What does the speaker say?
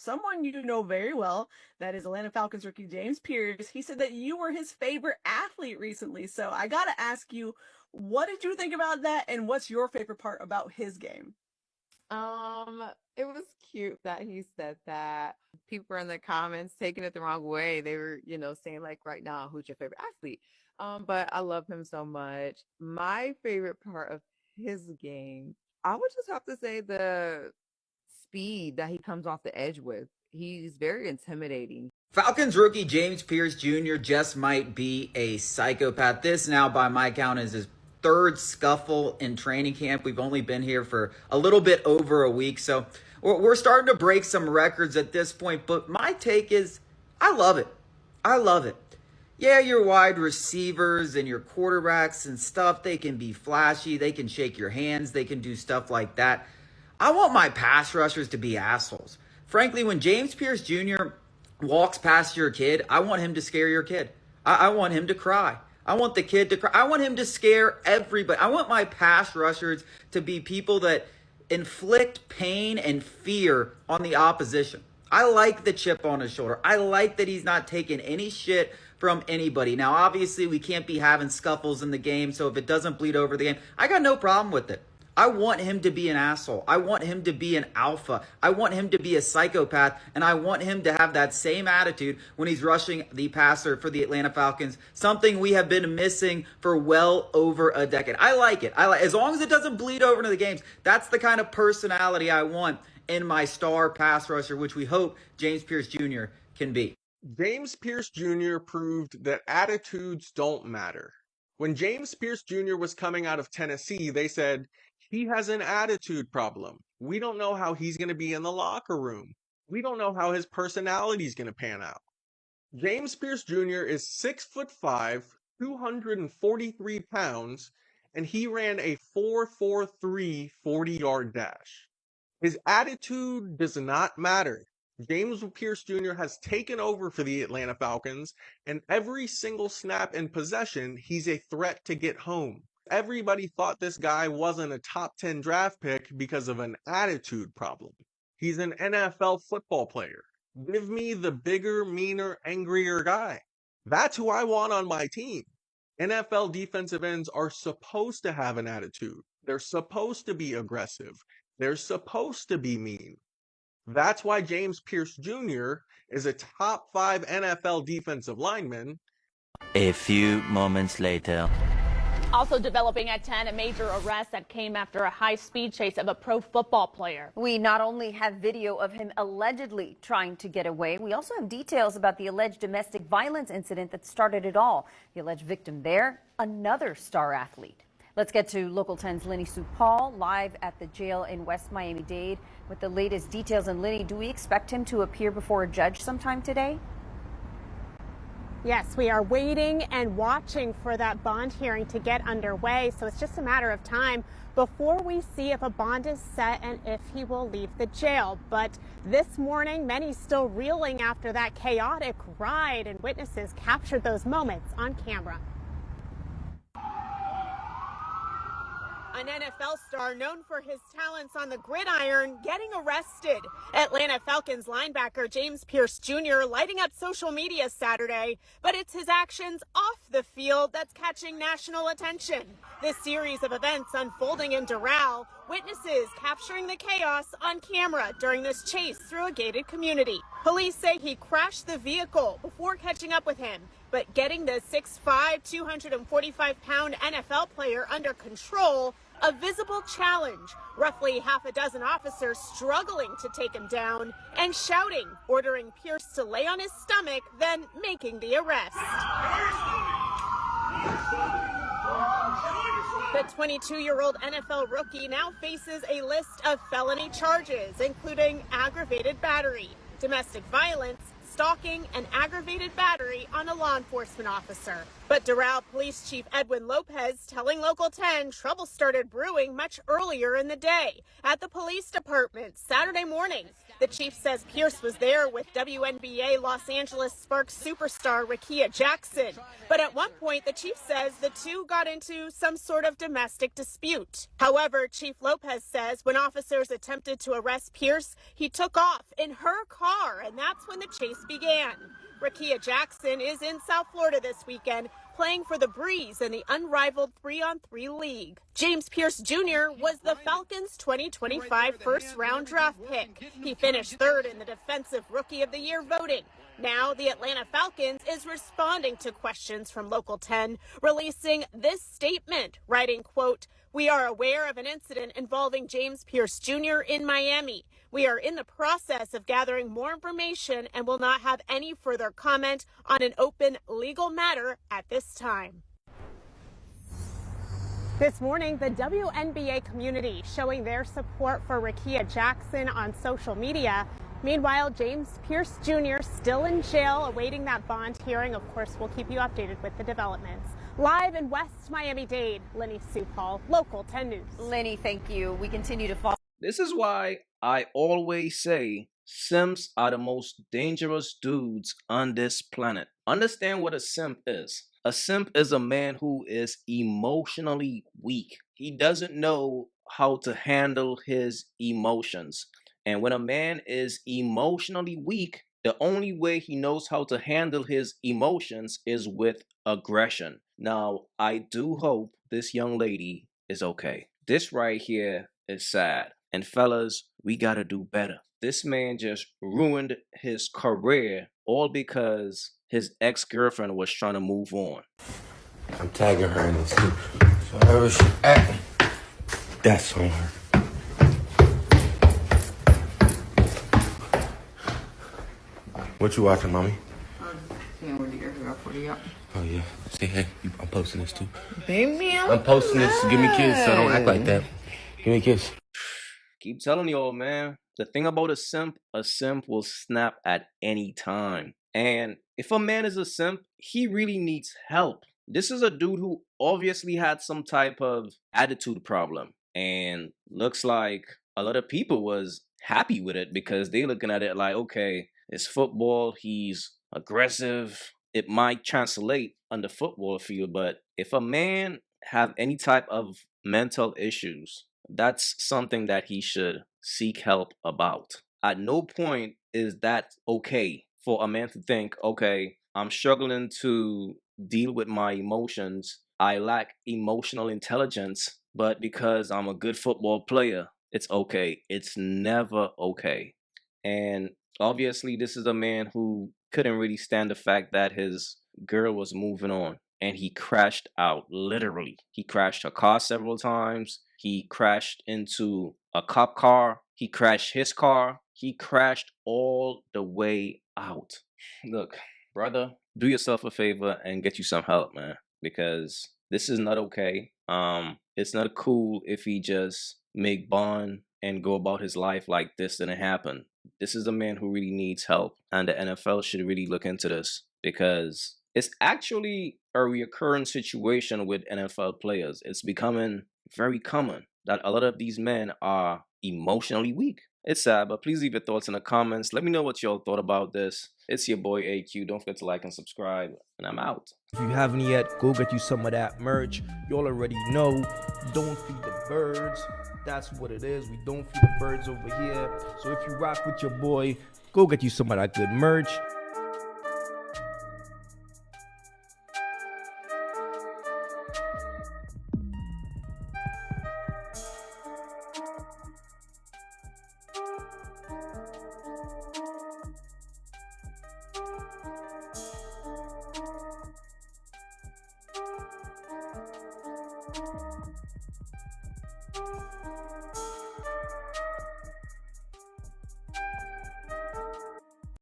someone you know very well, that is Atlanta Falcons rookie James Pearce. He said that you were his favorite athlete recently. So I got to ask you, what did you think about that? And what's your favorite part about his game? It was cute that he said that. People were in the comments taking it the wrong way. They were, saying like right now, who's your favorite athlete? But I love him so much. My favorite part of his game, I would just have to say the speed that he comes off the edge with. He's very intimidating. Falcons rookie James Pearce Jr. just might be a psychopath. This now, by my count, is his third scuffle in training camp. We've only been here for a little bit over a week, so we're starting to break some records at this point. But my take is, I love it. I love it. Yeah, your wide receivers and your quarterbacks and stuff, they can be flashy. They can shake your hands. They can do stuff like that. I want my pass rushers to be assholes. Frankly, when James Pearce Jr. walks past your kid, I want him to scare your kid. I want him to cry. I want the kid to cry. I want him to scare everybody. I want my pass rushers to be people that inflict pain and fear on the opposition. I like the chip on his shoulder. I like that he's not taking any shit from anybody. Now, obviously, we can't be having scuffles in the game, so if it doesn't bleed over the game, I got no problem with it. I want him to be an asshole. I want him to be an alpha. I want him to be a psychopath, and I want him to have that same attitude when he's rushing the passer for the Atlanta Falcons, something we have been missing for well over a decade. I like it. As long as it doesn't bleed over into the games, that's the kind of personality I want in my star pass rusher, which we hope James Pearce Jr. can be. James Pearce Jr. proved that attitudes don't matter. When James Pearce Jr. was coming out of Tennessee, they said, he has an attitude problem. We don't know how he's going to be in the locker room. We don't know how his personality is going to pan out. James Pearce Jr. is 6'5", 243 pounds, and he ran a 4.43 40-yard dash. His attitude does not matter. James Pearce Jr. has taken over for the Atlanta Falcons, and every single snap and possession, he's a threat to get home. Everybody thought this guy wasn't a top 10 draft pick because of an attitude problem. He's an NFL football player. Give me the bigger, meaner, angrier guy. That's who I want on my team. NFL defensive ends are supposed to have an attitude. They're supposed to be aggressive. They're supposed to be mean. That's why James Pearce Jr. is a top 5 NFL defensive lineman. A few moments later. Also developing at 10, a major arrest that came after a high-speed chase of a pro football player. We not only have video of him allegedly trying to get away, we also have details about the alleged domestic violence incident that started it all. The alleged victim there, another star athlete. Let's get to Local 10's Lenny Sue Paul live at the jail in West Miami-Dade with the latest details. And Lenny, do we expect him to appear before a judge sometime today? Yes, we are waiting and watching for that bond hearing to get underway. So it's just a matter of time before we see if a bond is set and if he will leave the jail. But this morning, many still reeling after that chaotic ride, and witnesses captured those moments on camera. An NFL star known for his talents on the gridiron getting arrested. Atlanta Falcons linebacker James Pearce Jr. lighting up social media Saturday, but it's his actions off the field that's catching national attention. This series of events unfolding in Doral, witnesses capturing the chaos on camera during this chase through a gated community. Police say he crashed the vehicle before catching up with him, but getting the 6'5", 245-pound NFL player under control, a visible challenge. Roughly half a dozen officers struggling to take him down and shouting, ordering Pearce to lay on his stomach, then making the arrest. The 22-year-old NFL rookie now faces a list of felony charges, including aggravated battery, domestic violence, stalking and aggravated battery on a law enforcement officer. But Doral Police Chief Edwin Lopez telling Local 10 trouble started brewing much earlier in the day at the police department Saturday morning. The chief says Pearce was there with WNBA Los Angeles Sparks superstar Rickea Jackson. But at one point, the chief says the two got into some sort of domestic dispute. However, Chief Lopez says when officers attempted to arrest Pearce, he took off in her car, and that's when the chase began. Rickea Jackson is in South Florida this weekend, playing for the Breeze in the unrivaled 3-on-3 league. James Pearce Jr. was the Falcons' 2025 first-round draft pick. He finished third in the Defensive Rookie of the Year voting. Now, the Atlanta Falcons is responding to questions from Local 10, releasing this statement, writing, quote, "We are aware of an incident involving James Pearce Jr. in Miami. We are in the process of gathering more information and will not have any further comment on an open legal matter at this time." This morning, the WNBA community showing their support for Rickea Jackson on social media. Meanwhile, James Pearce Jr. still in jail awaiting that bond hearing. Of course, we'll keep you updated with the developments. Live in West Miami-Dade, Lenny Sue Paul, Local 10 News. Lenny, thank you. We continue to follow. This is why I always say simps are the most dangerous dudes on this planet. Understand what a simp is. A simp is a man who is emotionally weak. He doesn't know how to handle his emotions. And when a man is emotionally weak, the only way he knows how to handle his emotions is with aggression. Now, I do hope this young lady is okay. This right here is sad. And fellas, we gotta do better. This man just ruined his career all because his ex-girlfriend was trying to move on. I'm tagging her in this too. So however she acting, that's on her. What you watching, mommy? Oh yeah. Say hey, I'm posting this too. Baby, I'm posting this. Give me a kiss, so don't act like that. Give me a kiss. Keep telling y'all, man. The thing about a simp will snap at any time. And if a man is a simp, he really needs help. This is a dude who obviously had some type of attitude problem. And looks like a lot of people was happy with it because they looking at it like, okay, it's football, he's aggressive. It might translate on the football field, but if a man have any type of mental issues, that's something that he should seek help about. At no point is that okay for a man to think, okay, I'm struggling to deal with my emotions. I lack emotional intelligence, but because I'm a good football player, it's okay. It's never okay. And obviously, this is a man who couldn't really stand the fact that his girl was moving on. And he crashed out, literally. He crashed her car several times. He crashed into a cop car. He crashed his car. He crashed all the way out. Look, brother, do yourself a favor and get you some help, man. Because this is not okay. It's not cool if he just make bond and go about his life like this didn't happen. This is a man who really needs help. And the NFL should really look into this. Because it's actually a recurrent situation with NFL players. It's becoming very common that a lot of these men are emotionally weak. It's sad, but please leave your thoughts in the comments. Let me know what y'all thought about this. It's your boy AyeQ. Don't forget to like and subscribe, and I'm out. If you haven't yet, go get you some of that merch. Y'all already know, don't feed the birds. That's what it is. We don't feed the birds over here. So if you rock with your boy, go get you some of that good merch.